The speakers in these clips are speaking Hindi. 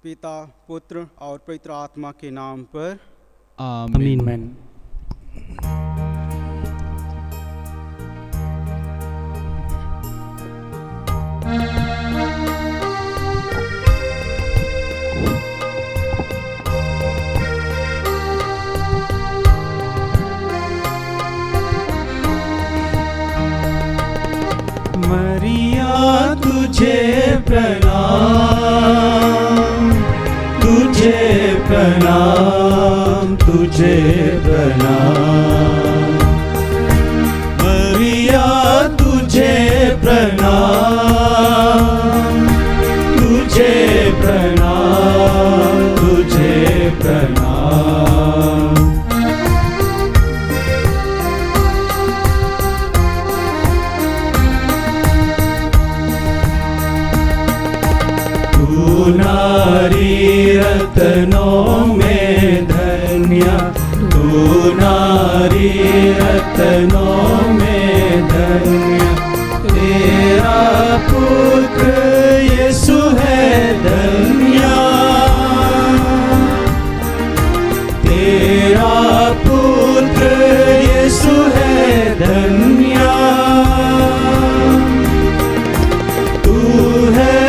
पिता, पुत्र और पवित्र आत्मा के नाम पर आमीन। मरिया तुझे प्रणाम, तुझे प्रणाम, तुझे प्रणाम। मरिया तुझे प्रणाम, तुझे प्रणाम, तुझे प्रणाम। तू नारी रत्नों में धन्य, तू नारी रत्नों में धन्य। तेरा पुत्र यीशु है धन्य, तेरा पुत्र यीशु है धन्य। तू है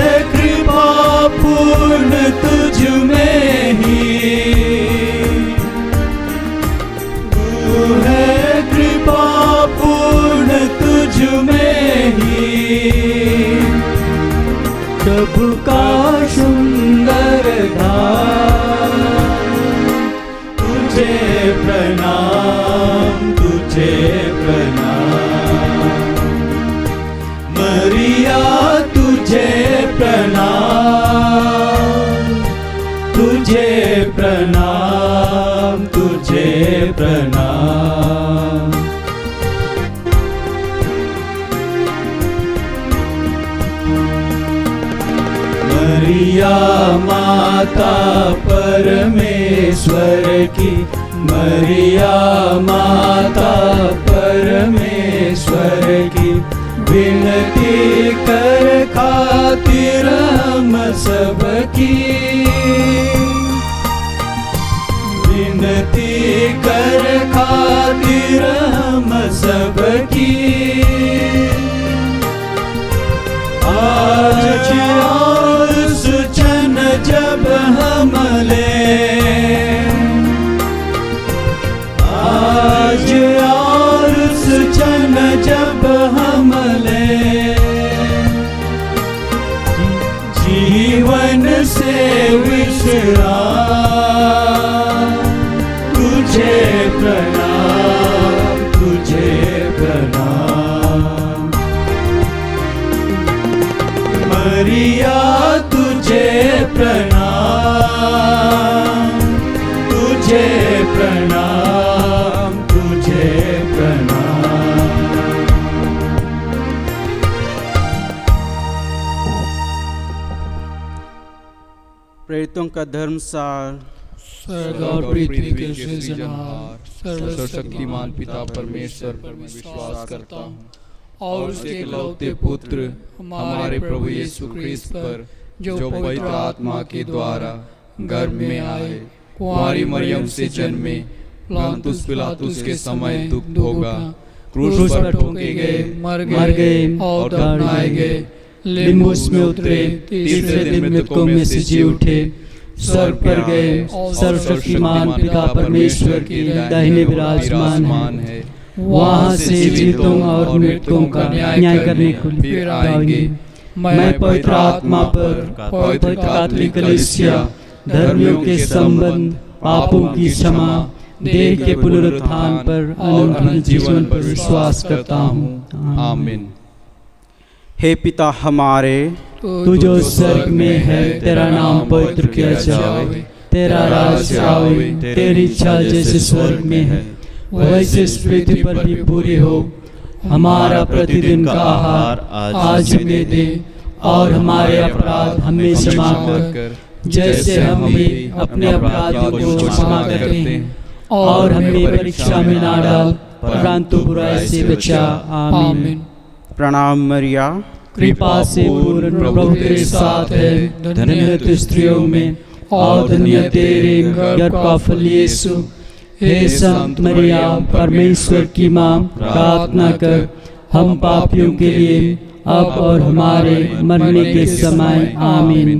पूर्ण तुझ में ही, तू है कृपा पूर्ण तुझ में ही। प्रभु का सुंदर धाम, तुझे प्रणाम, तुझे प्रणाम। मरिया तुझे प्रणाम, तुझे प्रणाम, तुझे प्रणाम। मरिया माता परमेश्वर की, मरिया माता परमेश्वर की। विनती कर खातिर हम सबकी, विनती कर खातिर हम सबकी। आज और सुचन जब हम ले, आज और सुचन जब हम ले। जीवन से विश्राम, तुझे प्रणाम, तुझे प्रणाम। मरिया तुझे प्रणाम, तुझे प्रणाम, तुझे प्रणाम। प्रेरितों का धर्मसार। स्वर्ग और पृथ्वी के सृजनहार सर्वशक्तिमान पिता परमेश्वर पर विश्वास करता हूँ और उसके इकलौते पुत्र हमारे प्रभु यीशु ख्रिस्त पर जो पवित्र आत्मा के द्वारा गर्भ में आए, कुंवारी मरियम से जन्मे, प्लांतुस पिलातुस के समय दुख भोगा, क्रूस पर ठोके गए, मर गए और दफनाए गए, लिम्बुस में उतरे, तीसरे दिन मृतकों में से जी उठे, स्वर्ग पर गए, सर्वशक्तिमान पिता परमेश्वर के दाहिने विराजमान है। वहाँ से जीवितों और मृतकों का न्याय करने को फिर आएंगे। मैं पवित्र आत्मा पर, पवित्र कैथोलिक कलीसिया, धर्मियों के संबंध, पापों की क्षमा, देह के पुनरुत्थान पर, अनंत जीवन पर विश्वास करता हूँ। आमीन। हे पिता हमारे, तू जो स्वर्ग में है, तेरा नाम पवित्र किया जाए, तेरा राज्य आवे, तेरी इच्छा जैसे स्वर्ग में है वैसे इस पृथ्वी पर भी पूरी हो। हमारा प्रतिदिन का आहार आज हमें दे, और हमारे अपराध हमें क्षमा कर जैसे हम भी अपने अपराधियों को क्षमा करते हैं, और हमें परीक्षा में ना डाल परंतु बुराई से बचा। आमीन। प्रणाम मरिया, कृपा से पूर्ण प्रभु तेरे साथ है। धन्य तू स्त्रियों में और धन्य तेरे गर्भ का फल यीशु। हे संत मरियम परमेश्वर की माँ, प्रार्थना कर हम पापियों के लिए अब और हमारे मरने के समय। आमीन।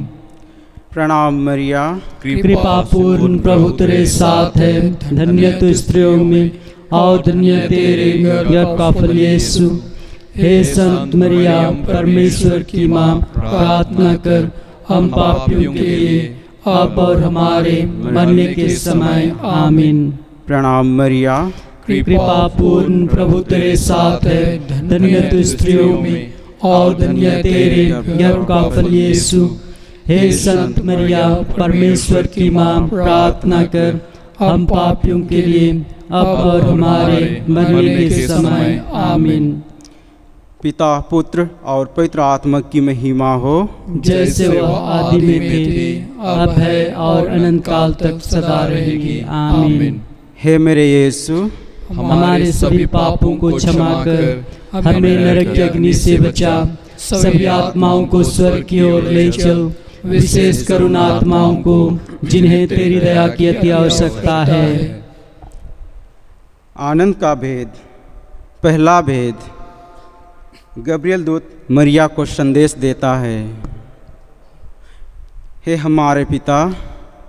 प्रणाम मरिया, कृपा पूर्ण प्रभु तेरे साथ है। धन्य तू स्त्रियों में और धन्य तेरे गर्भ का फल यीशु। हे संत मरियम परमेश्वर की माँ, प्रार्थना कर हम पापियों के लिए अब और हमारे मरने के समय। आमीन। प्रणाम मरिया, कृपा पूर्ण प्रभु तेरे साथ है। धन्य तू स्त्रियों में और धन्य तेरे गर्भ का फल यीशु। हे संत मरिया परमेश्वर की माँ, प्रार्थना कर हम पापियों के लिए अब और हमारे मरने के समय। आमीन। पिता पुत्र और पवित्र आत्मा की महिमा हो, जैसे वह आदि में थे, अब है और अनंत काल तक सदा रहेगी। आमीन। हे मेरे यीशु, हमारे सभी पापों को क्षमा कर हमें नरक की अग्नि से बचा, सभी आत्माओं को स्वर्ग की ओर ले चल, विशेष करुणा आत्माओं को जिन्हें तेरी दया की अति आवश्यकता है। आनंद का भेद। पहला भेद, गब्रियल दूत मरिया को संदेश देता है। हे हमारे पिता,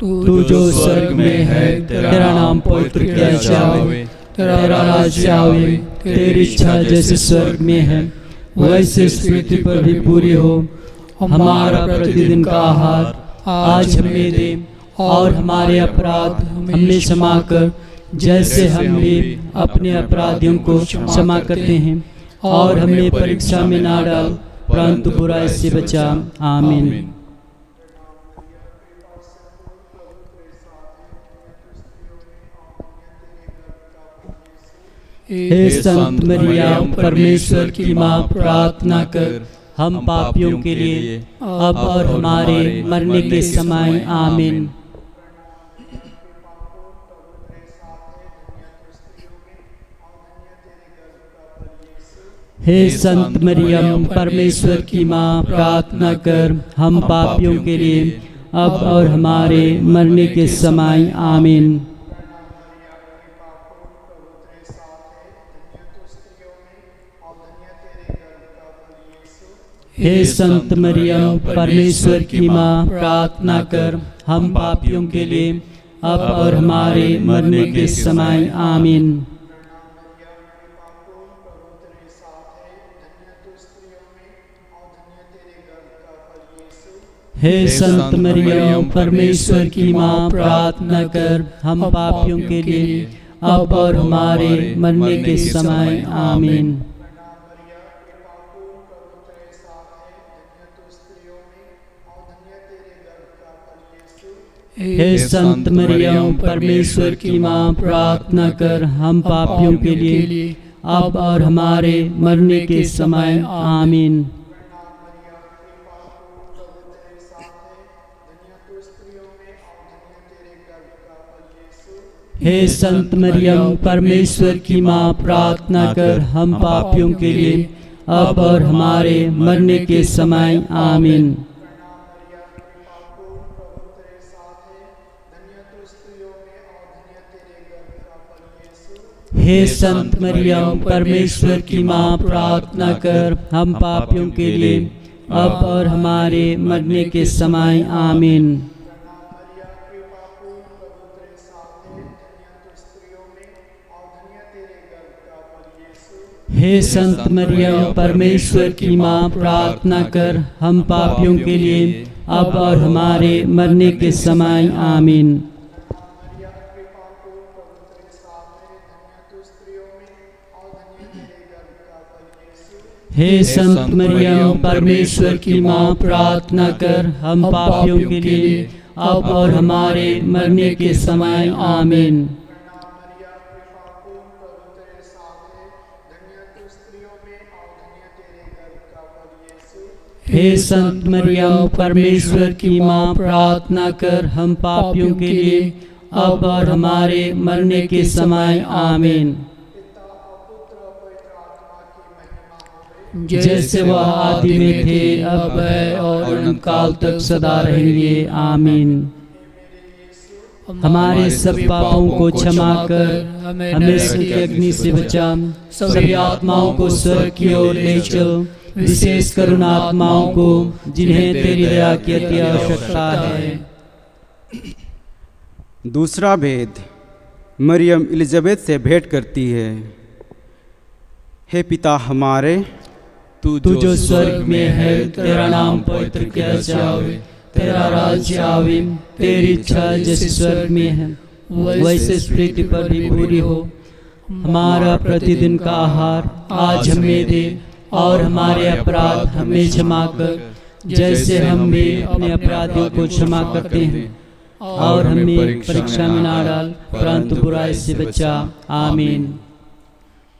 तू जो स्वर्ग में है, तेरा नाम पवित्र किया जाए, तेरा राज्य आवे, तेरी इच्छा जैसे स्वर्ग में है वैसे इस पृथ्वी पर भी पूरी हो। हमारा प्रतिदिन का आहार आज हमें दे और हमारे अपराध हमें क्षमा कर, जैसे हम भी अपने अपराधियों को क्षमा करते हैं, और हमें परीक्षा में ना डाल परंतु बुराई से बचा। आमीन। हे संत मरिया परमेश्वर की माँ, प्रार्थना कर हम पापियों के लिए अब और हमारे मरने के समय। आमीन। हे संत मरियम परमेश्वर की माँ, प्रार्थना कर हम पापियों के लिए अब और हमारे मरने के समय। आमीन। हे संत मरियम परमेश्वर की माँ, प्रार्थना कर हम पापियों के लिए अब और हमारे मरने के समय। आमीन। हे संत मरियम परमेश्वर की माँ, प्रार्थना कर हम पापियों के लिए अब और हमारे मरने के समय। आमीन। हे संत मरियम परमेश्वर की माँ, प्रार्थना कर हम पापियों के लिए अब और हमारे मरने के समय। आमीन। हे संत मरियम परमेश्वर की माँ, प्रार्थना कर हम पापियों के लिए अब और हमारे मरने के समय। आमीन। हे संत मरियम परमेश्वर की माँ, प्रार्थना कर हम पापियों के लिए अब और हमारे मरने के समय। आमीन। हे संत मरियम परमेश्वर की माँ, प्रार्थना कर हम पापियों के लिए अब और हमारे मरने के समय। आमीन। हे संत मरियम परमेश्वर की माँ, प्रार्थना कर हम पापियों के लिए अब और हमारे मरने के समय। आमीन। हे संत मरियम परमेश्वर की माँ, प्रार्थना कर हम पापियों के लिए अब और हमारे मरने के समय। आमीन। जैसे वह आदि में थे, अब है और अनंत काल तक सदा रहेंगे। आमीन। हमारे सब पापों को क्षमा कर हमें नरक की अग्नि से बचा, सभी आत्माओं को स्वर्ग की ओर ले चल, विशेष करुणा आत्माओं को जिन्हें तेरी दया की अति आवश्यकता है। दूसरा भेद, मरियम एलिजाबेथ से भेंट करती है। हे पिता हमारे, तू जो स्वर्ग में है, तेरा नाम पवित्र किया जावे, तेरा राज्य आवे, तेरी इच्छा जैसे स्वर्ग में है वैसे इस पृथ्वी पर भी पूरी हो। हमारा प्रतिदिन का आहार आज हमें दे, और हमारे अपराध हमें क्षमा कर, जैसे हम भी अपने अपराधियों को क्षमा करते हैं, और हमें परीक्षा में ना डाल, परंतु बुराई से बचा। आमीन।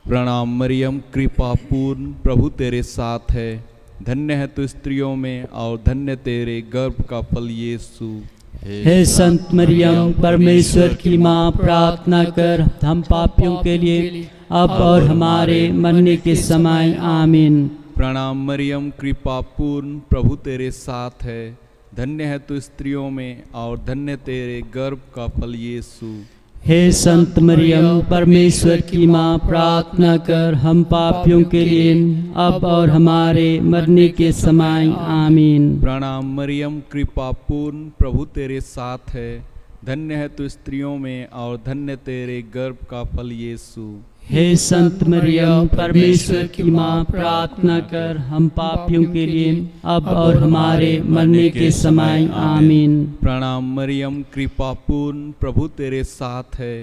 प्रणाम मरियम, कृपा पूर्ण, प्रभु तेरे साथ है, धन्य है तू स्त्रियों में और धन्य तेरे गर्भ का फल यीशु। हे संत मरियम, परमेश्वर की माँ, प्रार्थना कर हम पापियों के लिए अब और हमारे मरने के समय। आमीन। प्रणाम मरियम, कृपा पूर्ण, प्रभु तेरे साथ है, धन्य है तू स्त्रियों में और धन्य तेरे गर्भ का फल यीशु। हे संत मरियम, परमेश्वर की माँ, प्रार्थना कर हम पापियों के लिए अब और हमारे मरने के समय। आमीन। प्रणाम मरियम, कृपा पूर्ण, प्रभु तेरे साथ है, धन्य है तू स्त्रियों में और धन्य तेरे गर्भ का फल यीशु। हे संत मरियम, परमेश्वर की माँ, प्रार्थना कर हम पापियों के लिए अब और हमारे मरने के समय। आमीन। प्रणाम मरियम, कृपा पूर्ण, प्रभु तेरे साथ है,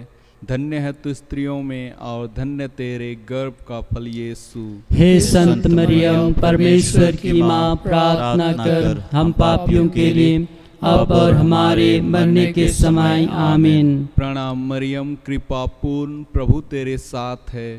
धन्य है तू स्त्रियों में और धन्य तेरे गर्भ का फल यीशु। हे संत मरियम, परमेश्वर की माँ, प्रार्थना कर हम पापियों के लिए अब और हमारे मरने के समय। आमीन। प्रणाम मरियम, कृपा पूर्ण, प्रभु तेरे साथ है,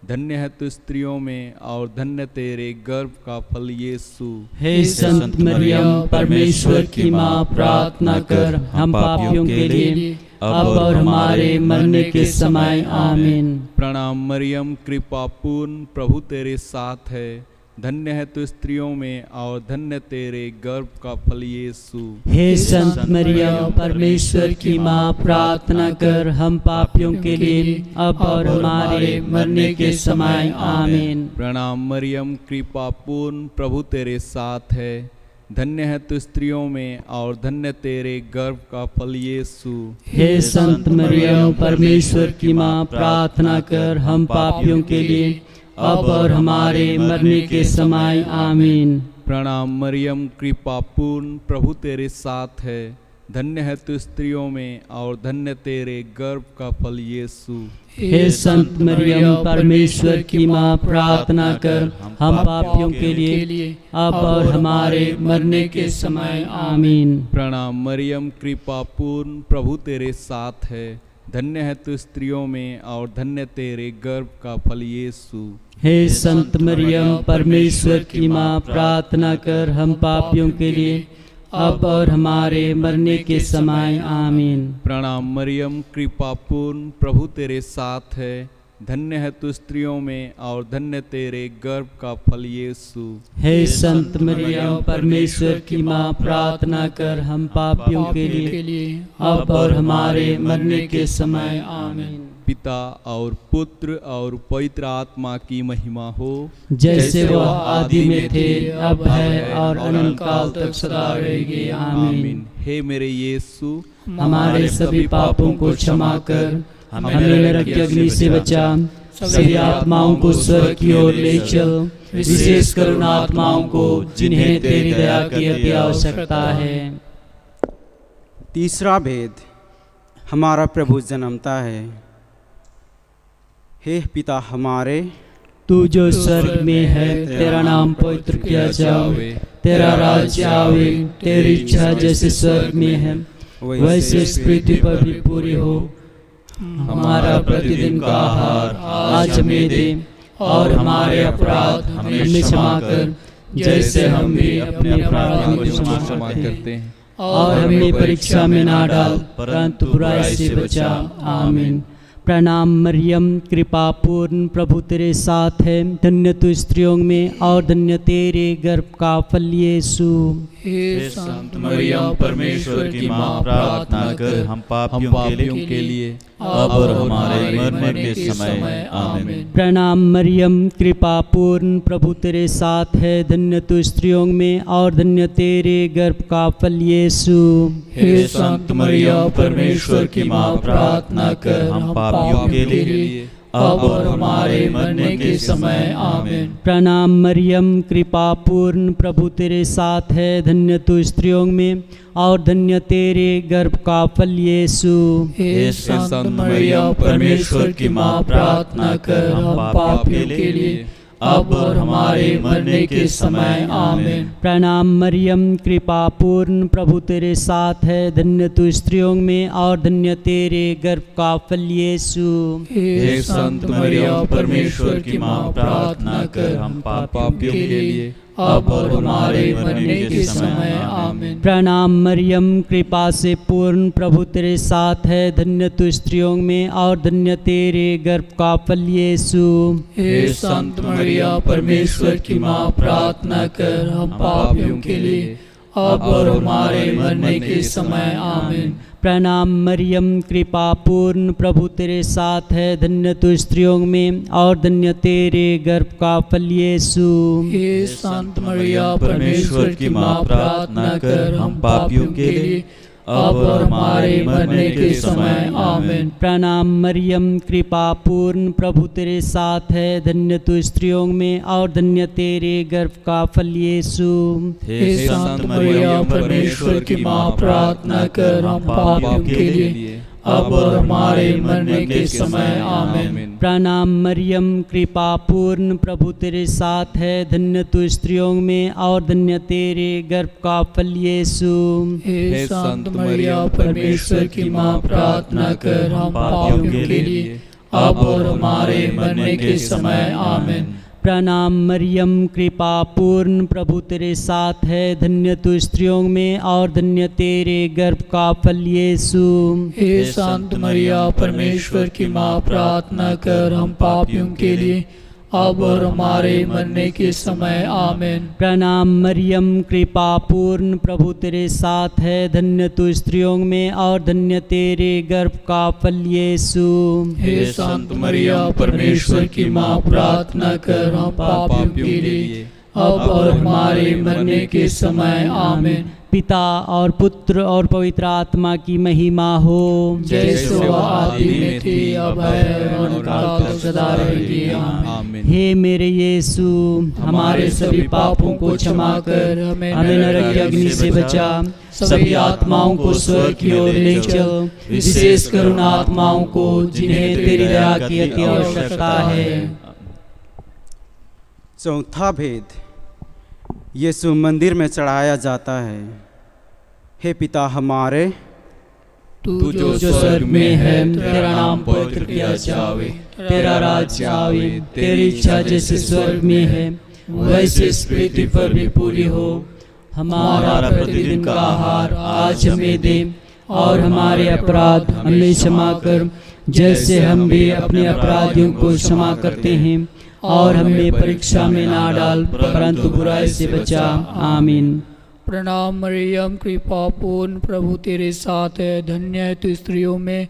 धन्य है तू स्त्रियों में और धन्य तेरे गर्भ का फल यीशु। हे संत मरियम, परमेश्वर की माँ, प्रार्थना कर हम पापियों के लिए अब और हमारे मरने के समय। आमीन। प्रणाम मरियम, कृपा पूर्ण, प्रभु तेरे साथ है, धन्य है तू स्त्रियों में और धन्य तेरे गर्भ का फल यीशु। हे संत मरियम, परमेश्वर की माँ, प्रार्थना कर हम पापियों के लिए अब और हमारे मरने के समय। आमीन। प्रणाम मरियम, कृपा पूर्ण, प्रभु तेरे साथ है, धन्य है तू स्त्रियों में और धन्य तेरे गर्भ का फल यीशु। हे संत मरियम, परमेश्वर की माँ, प्रार्थना कर हम पापियों के लिए अब और हमारे मरने के समय। आमीन। प्रणाम मरियम, कृपा पूर्ण, प्रभु तेरे साथ है, धन्य है तू स्त्रियों में और धन्य तेरे गर्भ का फल यीशु। हे संत मरियम, परमेश्वर की माँ, प्रार्थना कर हम पापियों के लिए अब और हमारे मरने के समय। आमीन। प्रणाम मरियम, कृपा पूर्ण, प्रभु तेरे साथ है, धन्य है तू स्त्रियों में और धन्य तेरे गर्भ का फल यीशु। हे संत मरियम, परमेश्वर की माँ, प्रार्थना कर हम पापियों के लिए अब और हमारे मरने के समय। आमीन। प्रणाम मरियम, कृपा पूर्ण, प्रभु तेरे साथ है, धन्य है तू स्त्रियों में और धन्य तेरे गर्भ का फल यीशु। हे संत मरियम, परमेश्वर की माँ, प्रार्थना कर हम पापियों के लिए अब और हमारे मरने के समय। आमीन। पिता और पुत्र और पवित्र आत्मा की महिमा हो, जैसे वह आदि में थे, अब है और अनंत काल तक सदा रहेंगे। आमीन। हे मेरे यीशु, हमारे सभी पापों को क्षमा कर हमें नरक की अग्नि से बचा, सभी आत्माओं को स्वर्ग की ओर ले चल, विशेष करुणा आत्माओं को जिन्हें तेरी दया की अति आवश्यकता है। तीसरा भेद, हमारा प्रभु जन्मता है। हे पिता हमारे, तू जो स्वर्ग में है, तेरा नाम पवित्र किया जावे, तेरा राज्य आवे, तेरी इच्छा जैसे स्वर्ग में है वैसे इस पृथ्वी पर भी पूरी हो। हमारा प्रतिदिन का आहार आज हमें दे, और हमारे अपराध हमें क्षमा कर, जैसे हम भी अपने अपराधियों को क्षमा करते हैं, और हमें परीक्षा में ना डाल, परंतु बुराई से बचा। आमीन। प्रणाम मरियम कृपा पूर्ण प्रभु तेरे साथ है, धन्य तू स्त्रियों में और धन्य तेरे गर्भ का फल यीशु। हे संत मरियम परमेश्वर की माँ, प्रार्थना कर हम पापियों के लिए अब और हमारे मरने के समय आमीन। प्रणाम मरियम कृपा पूर्ण प्रभु तेरे साथ है, धन्य तू स्त्रियों में और धन्य तेरे गर्भ का फल यीशु। हे संत मरियम परमेश्वर की माँ, प्रार्थना कर हम पापियों के लिए अब और हमारे मरने के समय आमीन। प्रणाम मरियम कृपा पूर्ण प्रभु तेरे साथ है, धन्य तू स्त्रियों में और धन्य तेरे गर्भ का फल यीशु। हे संत मरियम परमेश्वर की माँ, प्रार्थना कर हम पापियों के लिए अब और हमारे मरने के समय आमीन। प्रणाम मरियम कृपा पूर्ण प्रभु तेरे साथ है, धन्य तू स्त्रियों में और धन्य तेरे गर्भ का फल यीशु। हे संत मरियम परमेश्वर की माँ, प्रार्थना कर हम पापियों के लिए अब और हमारे मरने के समय आमीन। प्रणाम मरियम कृपा से पूर्ण प्रभु तेरे साथ है, धन्य तू स्त्रियों में और धन्य तेरे गर्भ का फल यीशु। हे संत मरियम परमेश्वर की माँ, प्रार्थना कर हम पापियों के लिए अब और हमारे मरने के समय आमीन। प्रणाम मरियम कृपा पूर्ण प्रभु तेरे साथ है, धन्य तू स्त्रियों में और धन्य तेरे गर्भ का फल यीशु। हे संत मरियम परमेश्वर की माँ, प्रार्थना कर हम पापियों के लिए अब और हमारे मरने के समय आमीन। प्रणाम मरियम कृपा पूर्ण प्रभु तेरे साथ है, धन्य तू स्त्रियों में और धन्य तेरे गर्भ का फल यीशु। हे संत मरियम परमेश्वर की माँ, प्रार्थना कर हम पापियों के लिए अब और हमारे मरने के समय आमीन। प्रणाम मरियम कृपा पूर्ण प्रभु तेरे साथ है, धन्य तू स्त्रियों में और धन्य तेरे गर्भ का फल यीशु। हे संत मरियम परमेश्वर की माँ, प्रार्थना कर हम पापियों के लिए अब और हमारे मरने के समय आमीन। प्रणाम मरियम कृपा पूर्ण प्रभु तेरे साथ है, धन्य तू स्त्रियों में और धन्य तेरे गर्भ का फल यीशु। हे संत मरियम परमेश्वर की माँ, प्रार्थना कर हम पापियों के लिए अब और हमारे मरने के समय आमीन। प्रणाम मरियम कृपा पूर्ण प्रभु तेरे साथ है, धन्य तू स्त्रियों में और धन्य तेरे गर्भ का फल यीशु। हे संत मरियम परमेश्वर की माँ, प्रार्थना कर हम पापियों के लिए अब और हमारे मरने के समय आमीन। पिता और पुत्र और पवित्र आत्मा की महिमा हो, जैसे वह आदि में थी अब है और काल तक सदा रहेगी आमीन। हे मेरे यीशु, हमारे सभी पापों को क्षमा कर हमें नरक की अग्नि से बचा, सभी आत्माओं को स्वर्ग की ओर ले चल, विशेष कर उन आत्माओं को जिन्हें तेरी दया की अति आवश्यकता है। चौथा भेद, यीशु मंदिर में चढ़ाया जाता है। हे पिता हमारे, तू जो स्वर्ग में है, तेरा नाम पवित्र किया जावे, तेरा राज्य आवे, तेरी इच्छा जैसे स्वर्ग में है वैसे इस पृथ्वी पर भी पूरी हो। हमारा प्रतिदिन का आहार आज हमें दे और हमारे अपराध हमें क्षमा कर, जैसे हम भी अपने अपराधियों को क्षमा करते हैं, और हमें परीक्षा में ना डाल परंतु बुराई से बचा। आमीन। प्रणाम मरियम कृपा पूर्ण प्रभु तेरे साथ है, धन्य है तू स्त्रियों में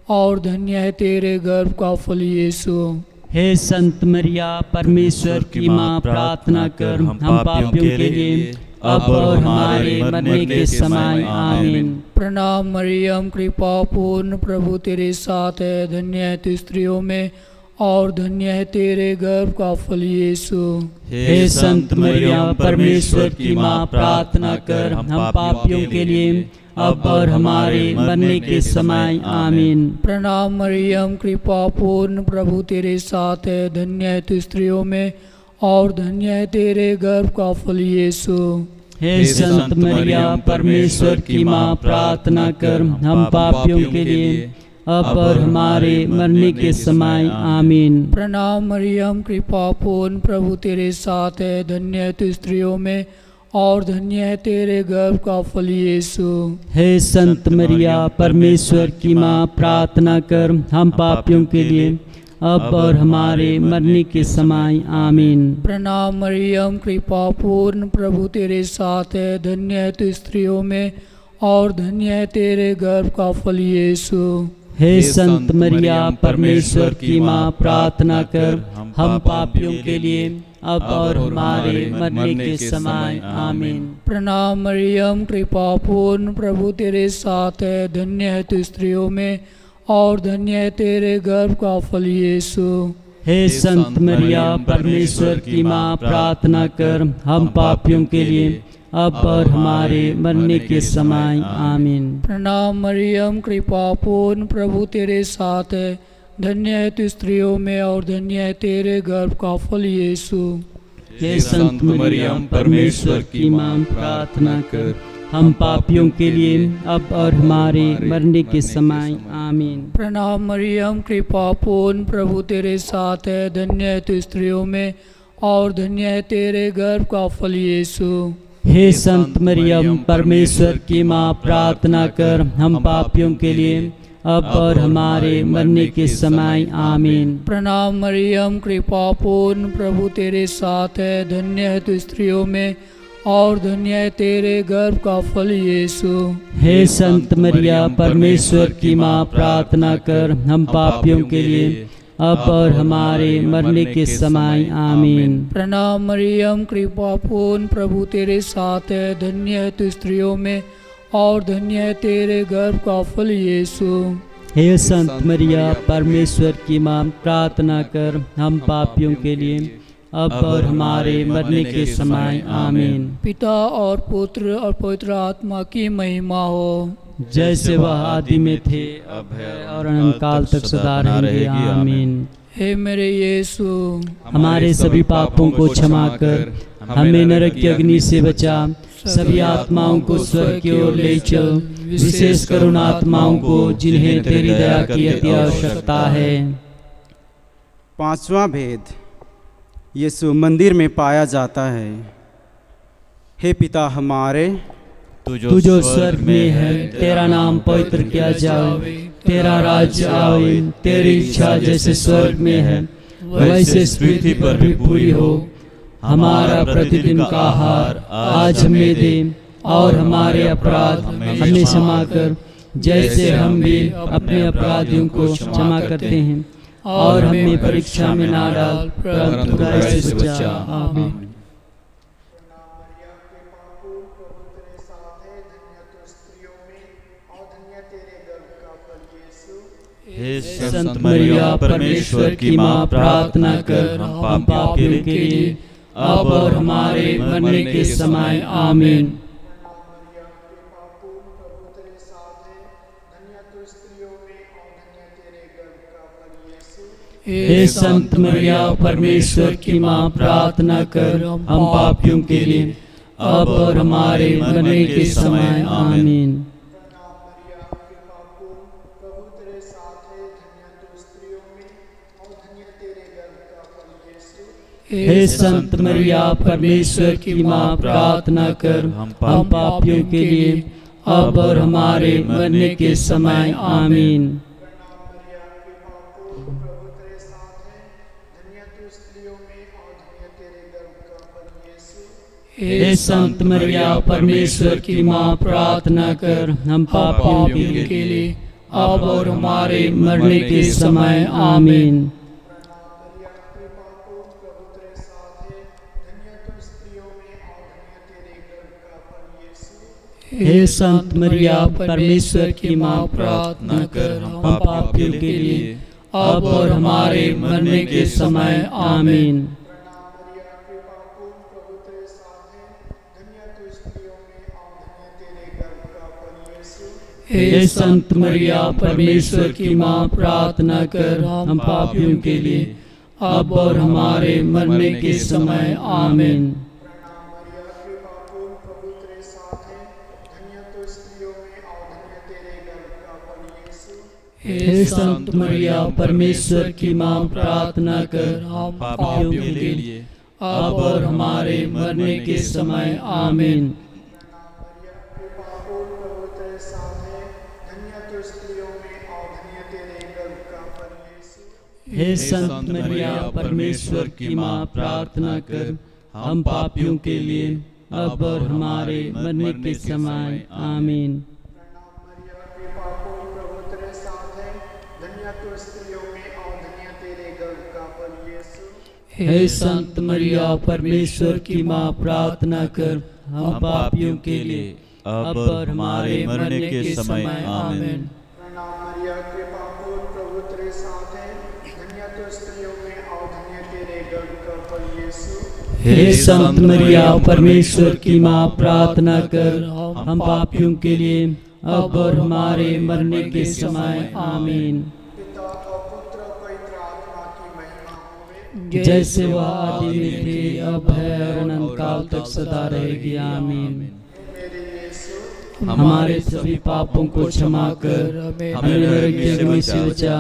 और धन्य है तेरे गर्भ का फल यीशु। हे संत मरिया परमेश्वर की माँ, प्रार्थना कर हम पापियों के लिए अब और हमारे मरने के समय। आमीन। प्रणाम मरियम कृपा पूर्ण प्रभु तेरे साथ है, धन्य है तू स्त्रियों में और धन्य है तेरे गर्भ का फल यीशु। हे संत मरिया परमेश्वर की माँ, प्रार्थना कर हम पापियों के लिए अब और हमारे मरने के समय। आमीन। प्रणाम मरियम कृपा पूर्ण प्रभु तेरे साथ है, धन्य है तू स्त्रियों में और धन्य है तेरे गर्भ का फल यीशु। हे संत मरिया परमेश्वर की माँ, प्रार्थना कर हम पापियों के लिए अब और हमारे मरने के समय। आमीन। प्रणाम मरियम कृपा पूर्ण प्रभु तेरे साथ है, धन्य है तू स्त्रियों में और धन्य है तेरे गर्भ का फल यीशु। हे संत मरिया परमेश्वर की माँ, प्रार्थना कर हम पापियों के लिए अब और हमारे मरने के समय आमीन। प्रणाम मरियम, कृपा पूर्ण, प्रभु तेरे साथ है, धन्य है तू स्त्रियों में और धन्य है तेरे गर्भ का फल यीशु। हे संत मरिया परमेश्वर की माँ, प्रार्थना कर हम पापियों के लिए अब और हमारे मरने के समय आमीन। प्रणाम मरियम, कृपा पूर्ण, प्रभु तेरे साथ है, धन्य है तू स्त्रियों में और धन्य है तेरे गर्भ का फल यीशु। हे संत मरिया परमेश्वर की माँ, प्रार्थना कर हम पापियों के लिए अब और हमारे मरने के समय आमीन। प्रणाम मरियम, कृपा पूर्ण, प्रभु तेरे साथ है, धन्य है तू स्त्रियों में और धन्य है तेरे गर्भ का फल यीशु। हे संत मरियम परमेश्वर की माँ, प्रार्थना कर हम पापियों के लिए अब और हमारे मरने के समय आमीन। प्रणाम मरियम, कृपा पूर्ण, प्रभु तेरे साथ है, धन्य है तू स्त्रियों में और धन्य है तेरे गर्भ का फल यीशु। हे संत मरियम परमेश्वर की माँ, प्रार्थना कर हम पापियों के लिए अब और हमारे मरने के समय आमीन। प्रणाम मरियम, कृपा पूर्ण, प्रभु तेरे साथ है, धन्य है तू स्त्रियों में और धन्य है तेरे गर्भ का फल यीशु। हे संत मरिया परमेश्वर की माँ, प्रार्थना कर हम पापियों के लिए अब और हमारे मरने के समय आमीन। प्रणाम मरियम, कृपा पूर्ण, प्रभु तेरे साथ है, धन्य है तू स्त्रियों में और धन्य है तेरे गर्भ का फल यीशु। हे संत मरिया परमेश्वर की माँ, प्रार्थना कर हम पापियों के लिए अब और हमारे मरने के समय आमीन। पिता और पुत्र और पवित्र आत्मा की महिमा हो, जैसे वह आदि में थे अब है और अनंत काल तक सदा रहेंगे आमीन। हे मेरे यीशु, हमारे सभी पापों को क्षमा कर हमें नरक की अग्नि से बचा, सभी आत्माओं को स्वर्ग की ओर ले चल, विशेषकर उन आत्माओं को जिन्हें तेरी दया की अति आवश्यकता है। पांचवा भेद, यीशु मंदिर में पाया जाता है। हे पिता हमारे, तू जो स्वर्ग में है, तेरा नाम पवित्र किया जाए, तेरा राज्य आवे, तेरी इच्छा जैसे स्वर्ग में है वैसे इस पृथ्वी पर भी पूरी हो। हमारा प्रतिदिन का आहार आज हमें दे और हमारे अपराध हमें क्षमा कर, जैसे हम भी अपने अपराधियों को क्षमा करते हैं, और हमें परीक्षा में ना डाल परंतु बुराई से बचा। आमीन। हे संत मरिया परमेश्वर की माँ, प्रार्थना कर हम पापियों के लिए अब और हमारे मरने के समय आमीन। हे संत मरिया परमेश्वर की माँ, प्रार्थना कर हम पापियों के लिए अब और हमारे मरने के समय आमीन। हे संत मरिया परमेश्वर की माँ, प्रार्थना कर हम पापियों के लिए अब और हमारे मरने के समय आमीन। हे संत मरिया परमेश्वर की माँ, प्रार्थना कर हम पापियों के लिए अब और हमारे मरने के समय आमीन। हे संत मरिया परमेश्वर की माँ, प्रार्थना कर हम पापियों के लिए अब और हमारे मरने के समय आमीन। हे संत मरिया परमेश्वर की माँ, प्रार्थना कर हम पापियों के लिए अब और हमारे मरने के समय आमीन। हे संत मरिया परमेश्वर की माँ, प्रार्थना कर हम पापियों के लिए अब और हमारे मरने के समय आमीन। हे संत मरिया परमेश्वर की माँ, प्रार्थना कर हम पापियों के लिए अब और हमारे मरने के समय आमीन। हे संत मरिया परमेश्वर की माँ, प्रार्थना कर हम पापियों के लिए अब और हमारे मरने के समय आमीन। हे संत मरिया परमेश्वर की माँ, प्रार्थना कर हम पापियों के लिए अब और हमारे मरने के समय आमीन। जैसे वह आदि में थे, अब है और अनंत काल तक सदा रहेगी आमीन। हमारे सभी पापों को क्षमा कर हमें नरक की अग्नि से बचा,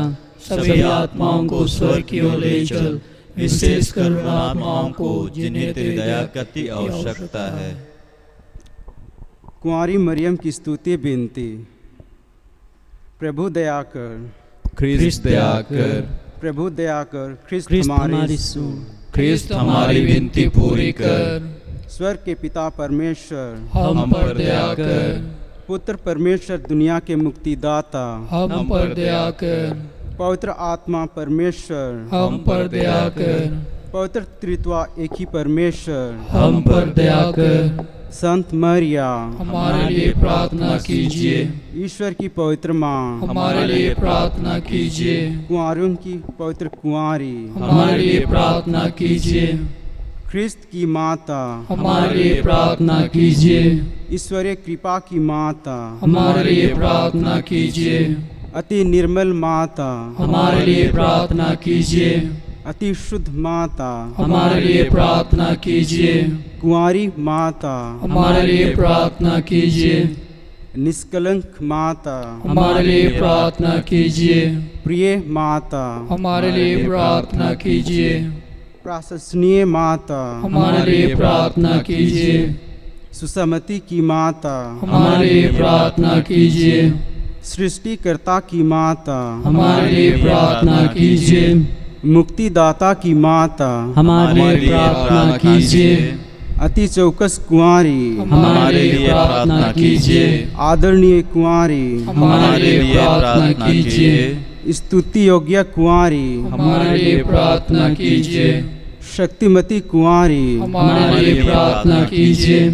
सभी आत्माओं को स्वर्ग की ओर ले चल, विशेषकर उन आत्माओं को जिन्हें तेरी दया की आवश्यकता है। कुंवारी मरियम की स्तुति विनती। प्रभु दया कर, ख्रिस्त दया कर, प्रभु दया कर, ख्रिस्त ख्रिस्त हमारी हमारी सुन। ख्रिस्त हमारी विनती पूरी कर। स्वर्ग के पिता परमेश्वर, हम पर दया कर। पुत्र परमेश्वर दुनिया के मुक्तिदाता, हम पर दया कर। पवित्र आत्मा परमेश्वर, हम पर दया कर। पवित्र त्रित्वा एक ही परमेश्वर, हम पर दया कर। संत मरिया हमारे लिए प्रार्थना कीजिए। ईश्वर की पवित्र माँ, हमारे लिए प्रार्थना कीजिए। कुंवारों की पवित्र कुंवारी, हमारे लिए प्रार्थना कीजिए। ख्रिस्त की माता, हमारे लिए प्रार्थना कीजिए। ईश्वरीय कृपा की माता, हमारे लिए प्रार्थना कीजिए। अति निर्मल माता, हमारे लिए प्रार्थना कीजिए। अति शुद्ध माता, हमारे लिए प्रार्थना कीजिए। कुंवारी माता, हमारे लिए प्रार्थना कीजिए। निष्कलंक माता, हमारे लिए प्रार्थना कीजिए। प्रिय माता, हमारे लिए प्रार्थना कीजिए। प्राशंसनीय माता, हमारे लिए प्रार्थना कीजिए। सुसमति की माता, हमारे लिए प्रार्थना कीजिए। सृष्टिकर्ता की माता, हमारे लिए प्रार्थना कीजिए। मुक्तिदाता की माता, हमारे लिए प्रार्थना कीजिए। अति चौकस कुंवारी, हमारे लिए प्रार्थना कीजिए। आदरणीय कुंवारी, हमारे लिए प्रार्थना कीजिए। स्तुति योग्य कुंवारी, हमारे लिए प्रार्थना कीजिए। शक्तिमती कुंवारी, हमारे लिए प्रार्थना कीजिए।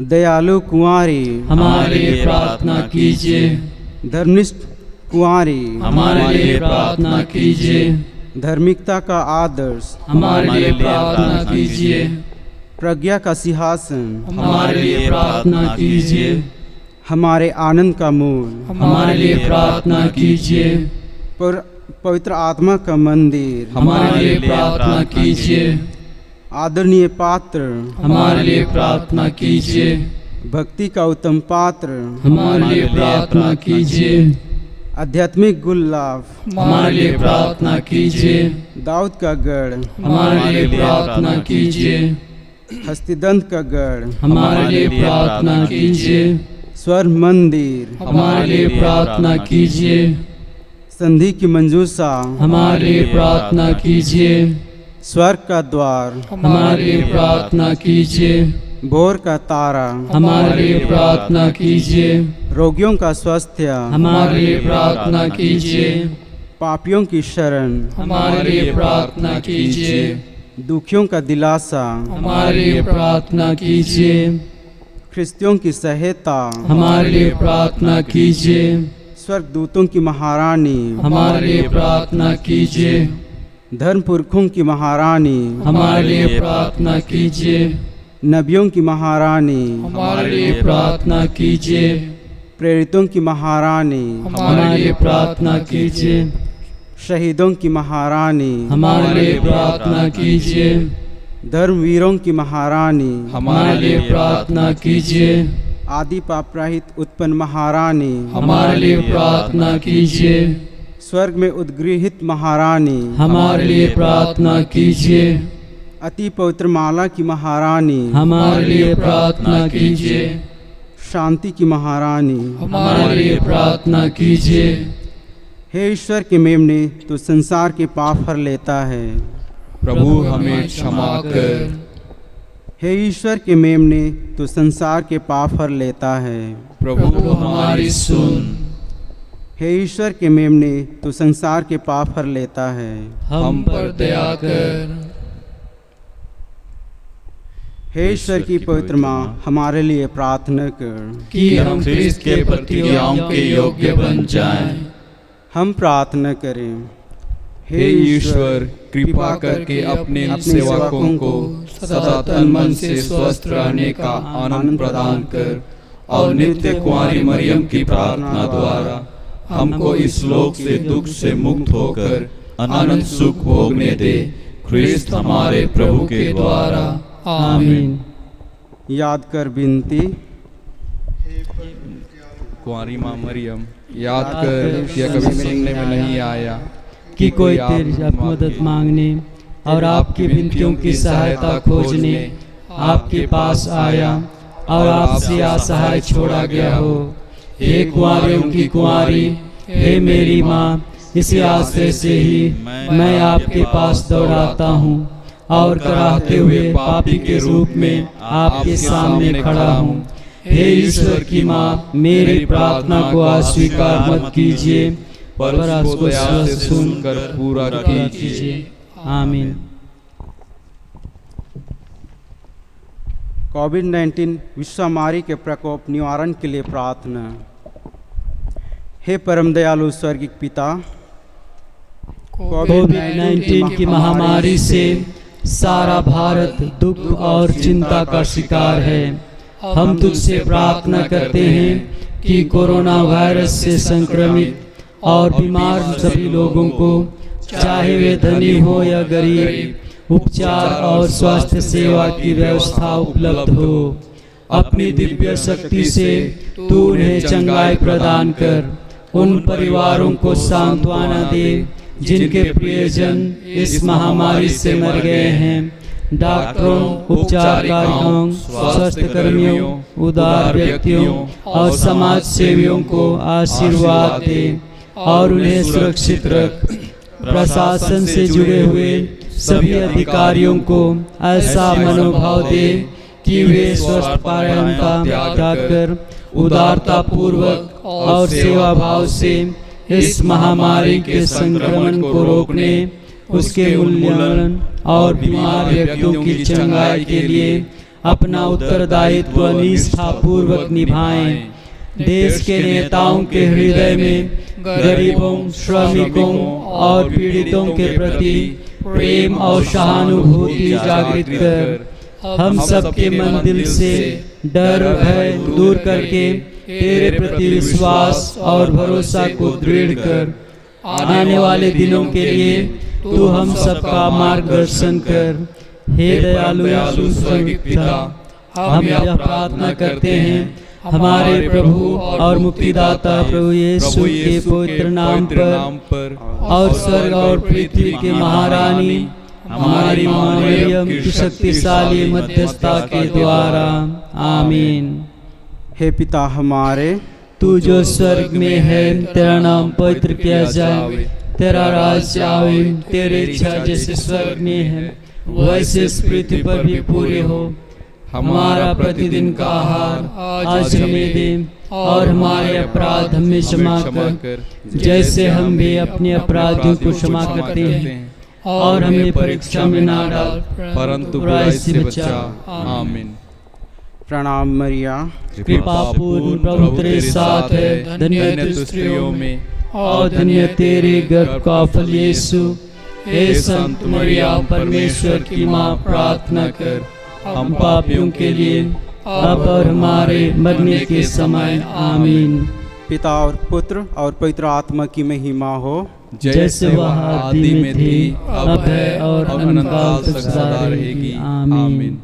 दयालु कुंवारी, हमारे लिए प्रार्थना कीजिए। धर्मनिष्ठ कुंवारी, हमारे लिए प्रार्थना कीजिए। धार्मिकता का आदर्श, हमारे लिए प्रार्थना कीजिए। प्रज्ञा का सिंहासन, हमारे लिए प्रार्थना कीजिए। हमारे आनंद का मूल, हमारे लिए प्रार्थना कीजिए। पवित्र आत्मा का मंदिर, हमारे लिए प्रार्थना कीजिए। आदरणीय पात्र, हमारे लिए प्रार्थना कीजिए। भक्ति का उत्तम पात्र, हमारे लिए प्रार्थना कीजिए। आध्यात्मिक गुलाब, हमारे लिए प्रार्थना कीजिए। दाऊद का गढ़, हमारे लिए प्रार्थना कीजिए। हस्तिदंत का गढ़, हमारे लिए प्रार्थना कीजिए। स्वर्ण मंदिर, हमारे लिए प्रार्थना कीजिए। संधि की मंजूसा, हमारे लिए प्रार्थना कीजिए। स्वर्ग का द्वार, हमारे लिए प्रार्थना कीजिए। भोर का तारा, हमारे लिए प्रार्थना कीजिए। रोगियों का स्वास्थ्य, हमारे लिए प्रार्थना कीजिए। पापियों की शरण, हमारे लिए प्रार्थना कीजिए। दुखियों का दिलासा, हमारे लिए प्रार्थना कीजिए। ख्रिस्तियों की सहायता, हमारे लिए प्रार्थना कीजिए। स्वर्गदूतों की महारानी, हमारे लिए प्रार्थना कीजिए। धर्म पुरखों की महारानी, हमारे लिए प्रार्थना कीजिए। नबियों की महारानी, हमारे लिए प्रार्थना कीजिए। प्रेरितों की महारानी, हमारे लिए प्रार्थना कीजिए। शहीदों की महारानी, हमारे लिए प्रार्थना कीजिए। धर्मवीरों की महारानी, हमारे लिए प्रार्थना कीजिए। आदि पाप रहित उत्पन्न महारानी, हमारे लिए प्रार्थना कीजिए। स्वर्ग में उद्गृहित महारानी, हमारे लिए प्रार्थना कीजिए। अति पवित्र माला की महारानी, हमारे लिए प्रार्थना कीजिए। शांति की महारानी, हमारे लिए प्रार्थना कीजिए। हे ईश्वर के मेमने, तू संसार के पाप हर लेता है। प्रभु हमें क्षमा कर। हे ईश्वर के मेमने, तू संसार के पाप हर लेता है। प्रभु हमारी सुन। हे ईश्वर के मेमने, तू संसार के पाप हर लेता है। हम पर दया कर। हे ईश्वर की पवित्र माँ, हमारे लिए प्रार्थना कर कि हम ख्रिस्त के प्रतिज्ञाओं के योग्य बन जाएं। हम प्रार्थना करें। हे ईश्वर, कृपा करके अपने सेवकों को सदा तन मन से स्वस्थ रहने का आनंद प्रदान कर और नित्य कुंवारी मरियम की प्रार्थना द्वारा हमको इस लोक से दुख से मुक्त होकर अनंत सुख भोगने दे। ख्रिस्त हमारे प्रभु के द्वारा। आमीन। याद कर विनती। कुंवारी माँ मरियम, याद कर यह कभी सुनने में नहीं आया कि कोई तेरी मदद मांगने और आपकी विनतियों की सहायता खोजने आपके पास आया और आपसे असहाय छोड़ा गया हो। हे कुंवारियों की कुंवारी, हे मेरी माँ, इसी आश्रय से ही मैं आपके पास दौड़ाता हूँ और कराहते हुए पापी के रूप में आपके सामने खड़ा हूँ। हे ईश्वर की माँ, मेरी प्रार्थना को अस्वीकार मत कीजिए, पर उसको दया से सुनकर पूरा कीजिए। आमीन। कोविड-19 विश्वमारी के प्रकोप निवारण के लिए प्रार्थना। हे परम दयालु स्वर्गीय पिता, कोविड-19 की महामारी से सारा भारत दुख और चिंता का शिकार है। हम तुझसे प्रार्थना करते हैं कि कोरोना वायरस से संक्रमित और बीमार सभी लोगों को, चाहे वे धनी हो या गरीब, उपचार और स्वास्थ्य सेवा की व्यवस्था उपलब्ध हो। अपनी दिव्य शक्ति से तू उन्हें चंगाई प्रदान कर। उन परिवारों को सांत्वना दे जिनके प्रियजन इस महामारी से मर गए हैं। डॉक्टरों, उपचारकर्ताओं, स्वास्थ्य कर्मियों, उदार व्यक्तियों और समाज सेवियों को आशीर्वाद दे और उन्हें सुरक्षित रख। प्रशासन से जुड़े हुए सभी अधिकारियों को ऐसा मनोभाव दे कि वे स्वस्थ पारंपरिकता त्याग कर उदारता पूर्वक और सेवा भाव से इस महामारी के संक्रमण को रोकने, उसके उन्मूलन और बीमार व्यक्तियों की चंगाई के लिए अपना उत्तरदायित्व निष्ठापूर्वक निभाएं। देश के नेताओं के हृदय में गरीबों, श्रमिकों और पीड़ितों के प्रति प्रेम और सहानुभूति जागृत कर। हम सबके मन दिल से डर भय दूर करके तेरे प्रति विश्वास और भरोसा को दृढ़ कर। आने वाले दिनों के लिए तू हम सबका मार्गदर्शन कर। हे दयालु स्वर्गीय पिता, हम यह प्रार्थना करते हैं हमारे प्रभु और मुक्तिदाता प्रभु यीशु के पवित्र नाम पर और स्वर्ग और पृथ्वी के महारानी हमारी माँ मरियम की शक्तिशाली मध्यस्थता के द्वारा। आमीन। हे पिता हमारे, तू जो स्वर्ग में है, तेरा नाम पवित्र किया जाए, तेरा राज्य आवे, तेरी इच्छा जैसे स्वर्ग में है वैसे इस पृथ्वी पर भी पूरी हो। हमारा प्रतिदिन का आहार आज हमें दे और हमारे अपराध हमें क्षमा कर जैसे हम भी अपने अपराधियों को क्षमा करते हैं, और हमें परीक्षा में ना डाल परंतु बुराई से बचा। आमीन। प्रणाम मरिया, कृपा पूर्ण प्रभु तेरे साथ है, धन्य तू स्त्रियों में और धन्य तेरे गर्भ का फल यीशु। हे संत मरिया परमेश्वर की माँ, प्रार्थना कर हम पापियों के लिए अब और हमारे मरने के समय। आमीन। पिता और पुत्र और पवित्र आत्मा की महिमा हो, जैसे वह आदि में थी, अब है और अनंत काल तक सदा रहेगी। आमीन।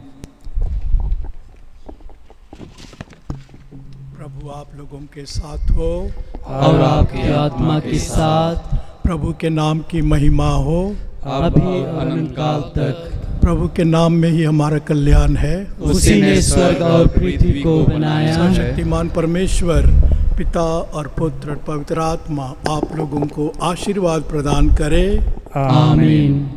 प्रभु आप लोगों के साथ हो और आपकी आत्मा के साथ। प्रभु के नाम की महिमा हो अभी अनंत काल तक। प्रभु के नाम में ही हमारा कल्याण है। उसी ने स्वर्ग और पृथ्वी को बनाया है। सर्वशक्तिमान परमेश्वर पिता और पुत्र और पवित्र आत्मा आप लोगों को आशीर्वाद प्रदान करे। आमीन।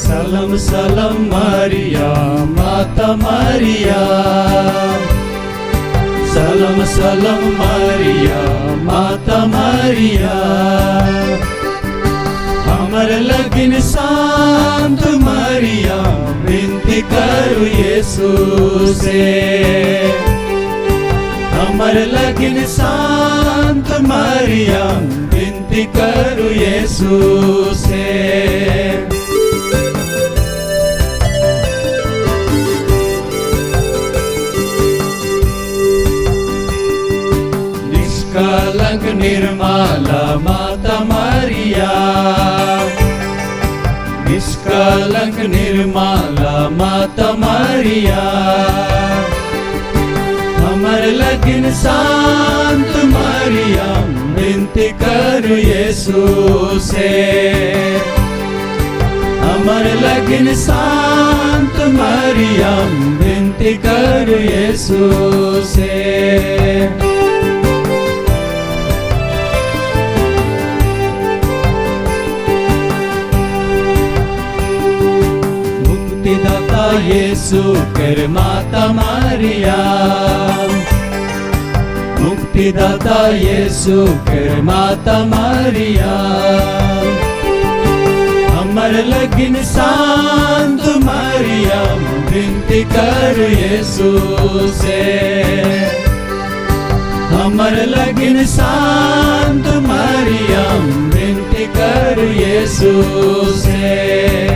सलाम सलाम मारिया माता मारिया, सलाम सलाम मारिया माता मारिया, हमर लगिन शांत मारिया विनती करू यीशु से, हमर लगिन शांत मारिया विनती करू यीशु से। निष्कलंक निर्मला माता मारिया, निष्कलंक निर्मला माता मारिया, हमर लगिन शांत मारिया विनती करू यीशु से, हमर लगिन शांत मारिया विनती करू यीशु से। मुक्तिदाता यीशु कर माता मारिया, मुक्तिदाता यीशु कर माता मारिया, हमर लगिन शांत मारिया विनती कर यीशु से, हमर लगिन शांत मारिया विनती कर यीशु से।